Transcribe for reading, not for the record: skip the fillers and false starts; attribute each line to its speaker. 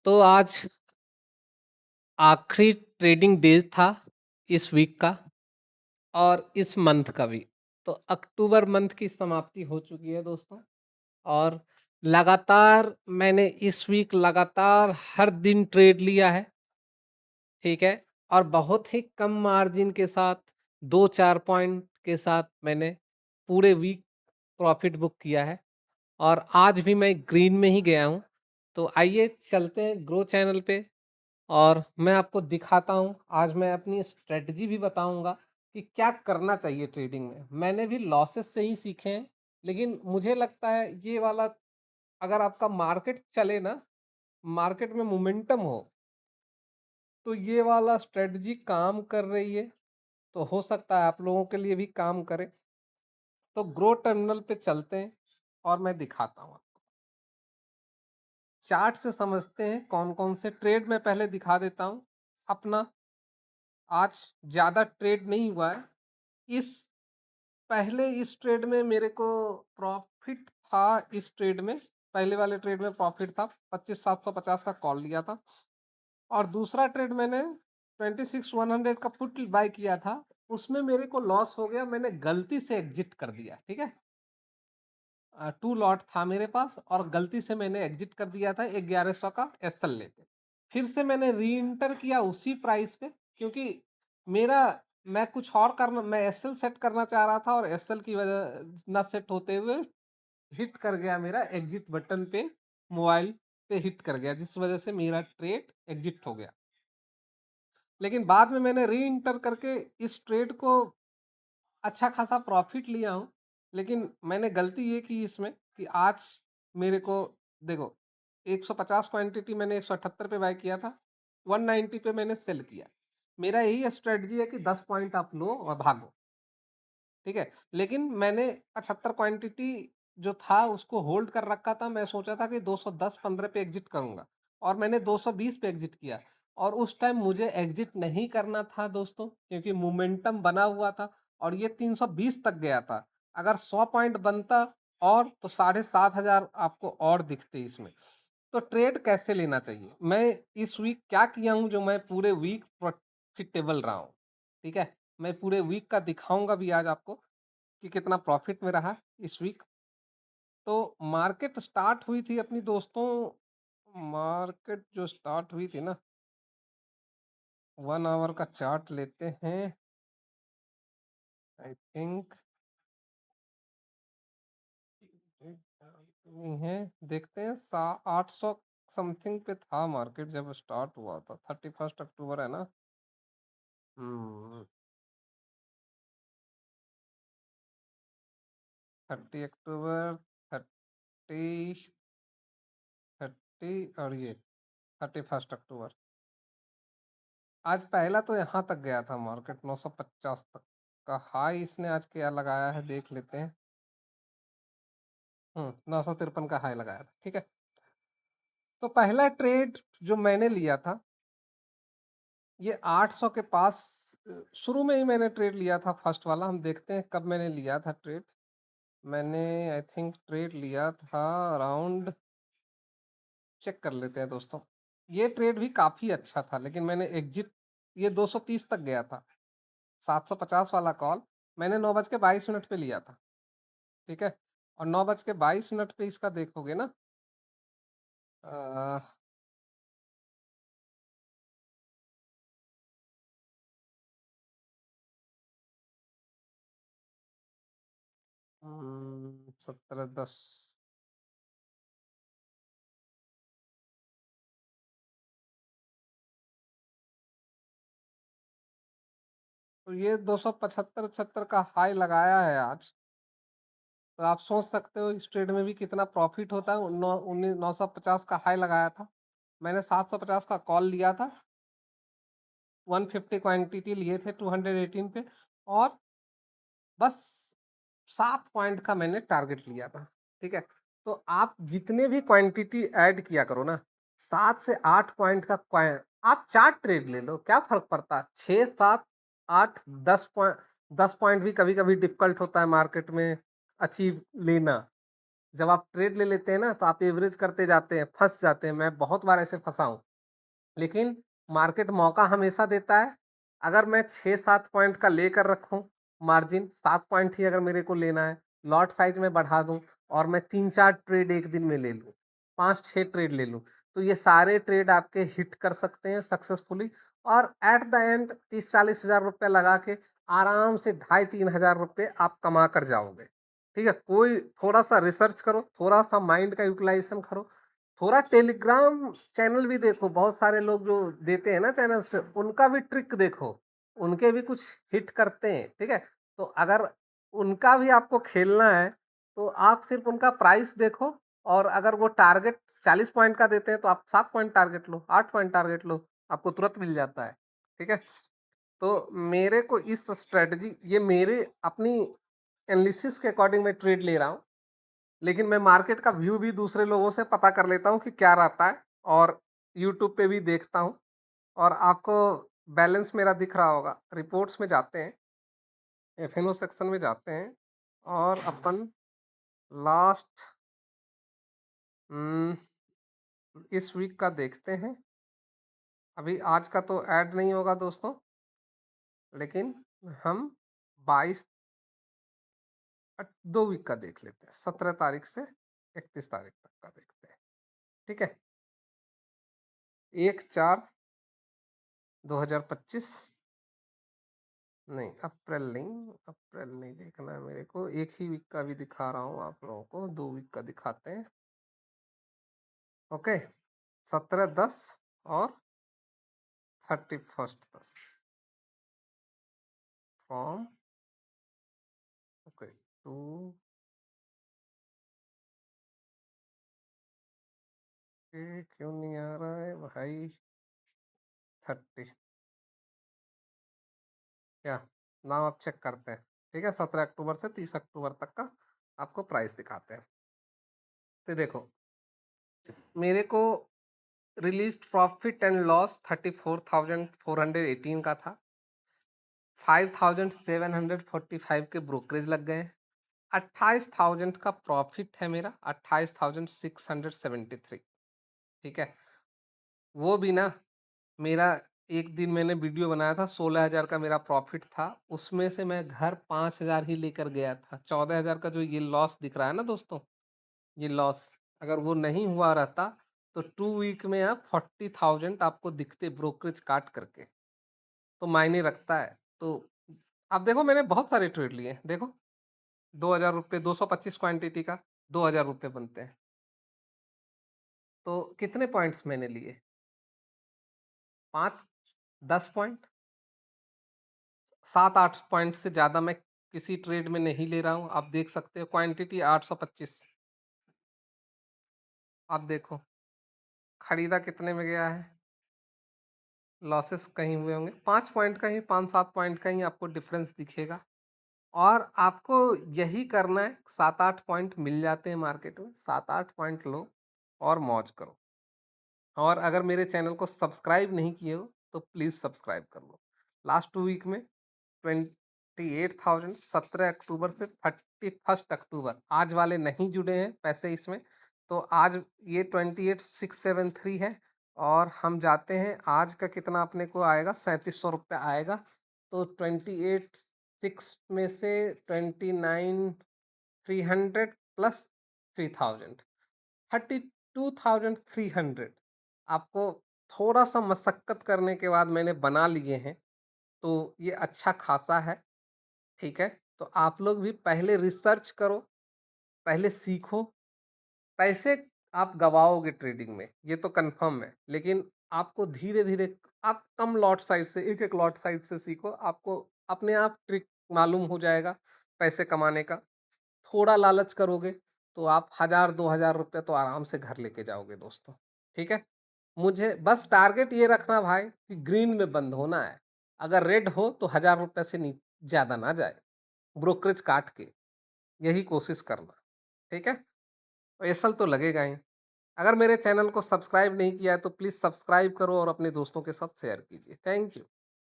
Speaker 1: तो आज आखिरी ट्रेडिंग डे था इस वीक का और इस मंथ का भी। तो अक्टूबर मंथ की समाप्ति हो चुकी है दोस्तों, और लगातार मैंने इस वीक लगातार हर दिन ट्रेड लिया है, ठीक है। और बहुत ही कम मार्जिन के साथ 2-4 पॉइंट के साथ मैंने पूरे वीक प्रॉफिट बुक किया है, और आज भी मैं ग्रीन में ही गया हूँ। तो आइए चलते हैं ग्रो चैनल पे, और मैं आपको दिखाता हूँ। आज मैं अपनी स्ट्रेटजी भी बताऊंगा कि क्या करना चाहिए ट्रेडिंग में। मैंने भी लॉसेस से ही सीखे हैं, लेकिन मुझे लगता है ये वाला, अगर आपका मार्केट चले ना, मार्केट में मोमेंटम हो, तो ये वाला स्ट्रेटजी काम कर रही है। तो हो सकता है आप लोगों के लिए भी काम करे। तो ग्रो टर्मिनल पे चलते हैं और मैं दिखाता हूँ। चार्ट से समझते हैं कौन कौन से ट्रेड में पहले दिखा देता हूँ अपना। आज ज़्यादा ट्रेड नहीं हुआ है। इस पहले इस ट्रेड में मेरे को प्रॉफिट था। इस ट्रेड में, पहले वाले ट्रेड में प्रॉफिट था, 25,750 का कॉल लिया था। और दूसरा ट्रेड मैंने 26,100 का पुट बाय किया था, उसमें मेरे को लॉस हो गया। मैंने गलती से एग्जिट कर दिया, ठीक है। 2 लॉट था मेरे पास और गलती से मैंने एग्जिट कर दिया था 1100 का एसएल लेके। फिर से मैंने री इंटर किया उसी प्राइस पे, क्योंकि मेरा, मैं कुछ और करना, मैं एसएल सेट करना चाह रहा था, और एसएल की वजह ना सेट होते हुए हिट कर गया मेरा एग्जिट बटन पे, मोबाइल पे हिट कर गया, जिस वजह से मेरा ट्रेड एग्जिट हो गया। लेकिन बाद में मैंने री इंटर करके इस ट्रेड को अच्छा खासा प्रॉफिट लिया हूँ। लेकिन मैंने गलती ये की इसमें कि आज मेरे को, देखो, 150 क्वांटिटी मैंने 178 पे बाय किया था, 190 पे मैंने सेल किया। मेरा यही स्ट्रेटजी है कि 10 पॉइंट आप लो और भागो, ठीक है। लेकिन मैंने 75 क्वांटिटी जो था उसको होल्ड कर रखा था। मैं सोचा था कि 210-15 पे एग्जिट करूंगा, और मैंने 220 पे एग्जिट किया। और उस टाइम मुझे एग्जिट नहीं करना था दोस्तों, क्योंकि मोमेंटम बना हुआ था और ये 320 तक गया था। अगर 100 पॉइंट बनता और तो 7,500 आपको और दिखते इसमें। तो ट्रेड कैसे लेना चाहिए, मैं इस वीक क्या किया हूं जो मैं पूरे वीक प्रॉफिटेबल रहा हूं, ठीक है। मैं पूरे वीक का दिखाऊंगा भी आज आपको कि कितना प्रॉफिट में रहा इस वीक। तो मार्केट स्टार्ट हुई थी अपनी दोस्तों, मार्केट जो स्टार्ट हुई थी ना, 1 आवर का चार्ट लेते हैं। आई थिंक है, देखते हैं। 800 समथिंग पे था मार्केट जब स्टार्ट हुआ था। 31 अक्टूबर है ना। 30 अक्टूबर, 30 और ये 31 अक्टूबर। आज पहला तो यहाँ तक गया था मार्केट, 950 तक का हाई इसने आज क्या लगाया है देख लेते हैं। 953 का हाई लगाया था, ठीक है। तो पहला ट्रेड जो मैंने लिया था ये 800 के पास, शुरू में ही मैंने ट्रेड लिया था फर्स्ट वाला। हम देखते हैं कब मैंने लिया था ट्रेड। मैंने आई थिंक ट्रेड लिया था अराउंड, चेक कर लेते हैं दोस्तों। ये ट्रेड भी काफ़ी अच्छा था, लेकिन मैंने एग्जिट, ये 230 तक गया था, 750 वाला कॉल मैंने 9:22 पे लिया था, ठीक है। और 9:22 पे इसका देखोगे ना, अ, 17:10, तो ये 275-76 का हाई लगाया है आज। तो आप सोच सकते हो इस ट्रेड में भी कितना प्रॉफिट होता है। 950 का हाई लगाया था मैंने, 750 का कॉल लिया था, 150 क्वांटिटी लिए थे 218 पे, और बस 7 पॉइंट का मैंने टारगेट लिया था, ठीक है। तो आप जितने भी क्वांटिटी ऐड किया करो ना, 7 से 8 पॉइंट का आप 4 ट्रेड ले लो, क्या फर्क पड़ता है। 6, 7, 8, 10 पॉइंट, 10 पॉइंट भी कभी कभी डिफिकल्ट होता है मार्केट में अचीव लेना। जब आप ट्रेड ले लेते हैं ना, तो आप एवरेज करते जाते हैं, फँस जाते हैं। मैं बहुत बार ऐसे फँसा हूँ। लेकिन मार्केट मौका हमेशा देता है। अगर मैं 6-7 पॉइंट का लेकर रखूँ मार्जिन, 7 पॉइंट ही अगर मेरे को लेना है, लॉट साइज़ में बढ़ा दूँ और मैं 3-4 ट्रेड एक दिन में ले लूँ, 5-6 ट्रेड ले लूँ, तो ये सारे ट्रेड आपके हिट कर सकते हैं सक्सेसफुली और एट द एंड 30-40 हज़ार रुपए लगा के आराम से 2,500-3 हज़ार रुपए आप कमा कर जाओगे। ठीक है? कोई थोड़ा-सा रिसर्च करो, थोड़ा-सा माइंड का यूटिलाइज़ेशन करो, थोड़ा टेलीग्राम चैनल भी देखो, बहुत सारे लोग जो देते हैं ना चैनल्स पे, उनका भी ट्रिक देखो, उनके भी कुछ हिट करते हैं, ठीक है? तो अगर उनका भी आपको खेलना है, तो आप सिर्फ़ उनका प्राइस देखो और अगर वो टारगेट 40 पॉइंट का देते हैं, तो आप 7 पॉइंट टारगेट लो, 8 पॉइंट टारगेट लो, आपको तुरंत मिल जाता है, ठीक है? तो मेरे को इस स्ट्रैटेजी ये मेरे अपनी एनालिसिस के अकॉर्डिंग मैं ट्रेड ले रहा हूँ। लेकिन मैं मार्केट का व्यू भी दूसरे लोगों से पता कर लेता हूँ कि क्या रहता है और यूट्यूब पे भी देखता हूँ और आपको बैलेंस मेरा दिख रहा होगा। रिपोर्ट्स में जाते हैं, एफ-एन-ओ सेक्शन में जाते हैं और अपन लास्ट उम, इस वीक का देखते हैं। अभी आज का तो ऐड नहीं होगा दोस्तों, लेकिन हम 22 2 वीक का देख लेते हैं। 17 तारीख से 31 तारीख तक का देखते हैं। ठीक है? 1/4/2025 नहीं, अप्रैल नहीं देखना है मेरे को। एक ही वीक का भी दिखा रहा हूँ आप लोगों को, 2 वीक का दिखाते हैं। ओके, 17/10 और 31/10 फ्रॉम ओके टू क्यों नहीं आ रहा है भाई 30 क्या नाम आप चेक करते हैं। ठीक है, 17 अक्टूबर से 30 अक्टूबर तक का आपको प्राइस दिखाते हैं। तो देखो मेरे को रिलीज प्रॉफिट एंड लॉस 34,418 का था। 5,745 के ब्रोकरेज लग गए। 28,000 का प्रॉफिट है मेरा, 28,673। ठीक है, वो भी ना मेरा एक दिन मैंने वीडियो बनाया था, 16,000 का मेरा प्रॉफिट था, उसमें से मैं घर 5,000 ही लेकर गया था। 14,000 का जो ये लॉस दिख रहा है ना दोस्तों, ये लॉस अगर वो नहीं हुआ रहता तो 2 वीक में आप 40,000 आपको दिखते ब्रोकरेज काट करके, तो मायने रखता है। तो अब देखो मैंने बहुत सारे ट्रेड लिए हैं, देखो 2,000 रुपये 225 क्वांटिटी का 2,000 रुपये बनते हैं। तो कितने पॉइंट्स मैंने लिए? 5, 10 पॉइंट, 7-8 पॉइंट से ज़्यादा मैं किसी ट्रेड में नहीं ले रहा हूँ। आप देख सकते हो क्वांटिटी 825। आप देखो खरीदा कितने में गया है, लॉसेस कहीं हुए होंगे 5 पॉइंट का ही, 5-7 पॉइंट का ही आपको डिफरेंस दिखेगा। और आपको यही करना है, 7-8 पॉइंट मिल जाते हैं मार्केट में, 7-8 पॉइंट लो और मौज करो। और अगर मेरे चैनल को सब्सक्राइब नहीं किए हो तो प्लीज़ सब्सक्राइब कर लो। लास्ट 2 वीक में 28,000 17 अक्टूबर से 31 अक्टूबर, आज वाले नहीं जुड़े हैं पैसे इसमें, तो आज ये 28,673 है और हम जाते हैं आज का कितना अपने को आएगा, 3700 रुपये आएगा। तो 28,6 में से 29,300 प्लस 3,000 32,300 आपको थोड़ा सा मशक्कत करने के बाद मैंने बना लिए हैं, तो ये अच्छा खासा है। ठीक है, तो आप लोग भी पहले रिसर्च करो, पहले सीखो। पैसे आप गवाओगे ट्रेडिंग में, ये तो कंफर्म है, लेकिन आपको धीरे धीरे आप कम लॉट साइज से, एक एक लॉट साइज से सीखो, आपको अपने आप ट्रिक मालूम हो जाएगा पैसे कमाने का। थोड़ा लालच करोगे तो आप 1,000-2,000 रुपये तो आराम से घर लेके जाओगे दोस्तों। ठीक है, मुझे बस टारगेट ये रखना भाई कि ग्रीन में बंद होना है। अगर रेड हो तो 1,000 रुपये से ज़्यादा ना जाए, ब्रोकरेज काट के, यही कोशिश करना। ठीक है, एसल तो लगेगा ही। अगर मेरे चैनल को सब्सक्राइब नहीं किया है तो प्लीज़ सब्सक्राइब करो और अपने दोस्तों के साथ शेयर कीजिए। Thank you.